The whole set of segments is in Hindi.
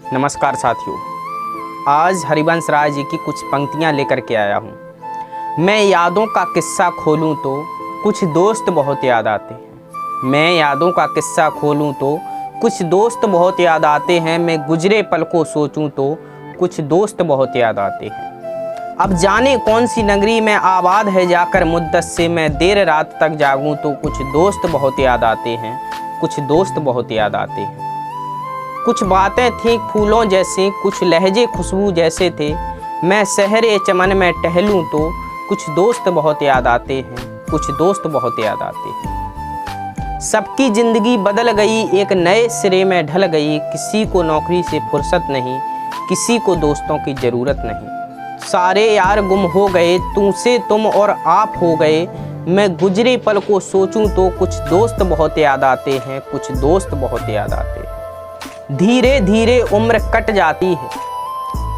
नमस्कार साथियों, आज हरिवंश राय जी की कुछ पंक्तियाँ लेकर के आया हूँ। मैं यादों का किस्सा खोलूँ तो कुछ दोस्त बहुत याद आते हैं। मैं यादों का किस्सा खोलूँ तो कुछ दोस्त बहुत याद आते हैं। मैं गुजरे पल को सोचूं तो कुछ दोस्त बहुत याद आते हैं। अब जाने कौन सी नगरी में आबाद है जाकर मुद्दत से मैं देर रात तक जागूं तो कुछ दोस्त बहुत याद आते हैं। कुछ दोस्त बहुत याद आते हैं। कुछ बातें थीं फूलों जैसी, कुछ लहजे खुशबू जैसे थे। मैं शहरे चमन में टहलूं तो कुछ दोस्त बहुत याद आते हैं। कुछ दोस्त बहुत याद आते हैं। सबकी ज़िंदगी बदल गई, एक नए सिरे में ढल गई। किसी को नौकरी से फुर्सत नहीं, किसी को दोस्तों की ज़रूरत नहीं। सारे यार गुम हो गए, तुमसे तुम और आप हो गए। मैं गुजरे पल को सोचूं तो कुछ दोस्त बहुत याद आते हैं। कुछ दोस्त बहुत याद आते हैं। धीरे धीरे उम्र कट जाती है,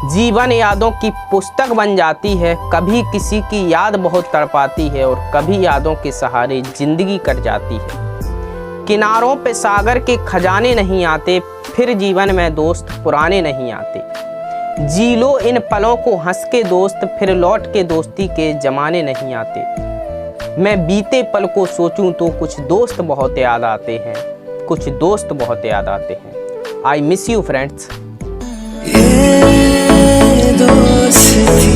जीवन यादों की पुस्तक बन जाती है। कभी किसी की याद बहुत तड़पाती है और कभी यादों के सहारे जिंदगी कट जाती है। किनारों पे सागर के खजाने नहीं आते, फिर जीवन में दोस्त पुराने नहीं आते। जी लो इन पलों को हंस के दोस्त, फिर लौट के दोस्ती के जमाने नहीं आते। मैं बीते पल को सोचूं तो कुछ दोस्त बहुत याद आते हैं। कुछ दोस्त बहुत याद आते हैं। I miss you friends. ये दोस्ती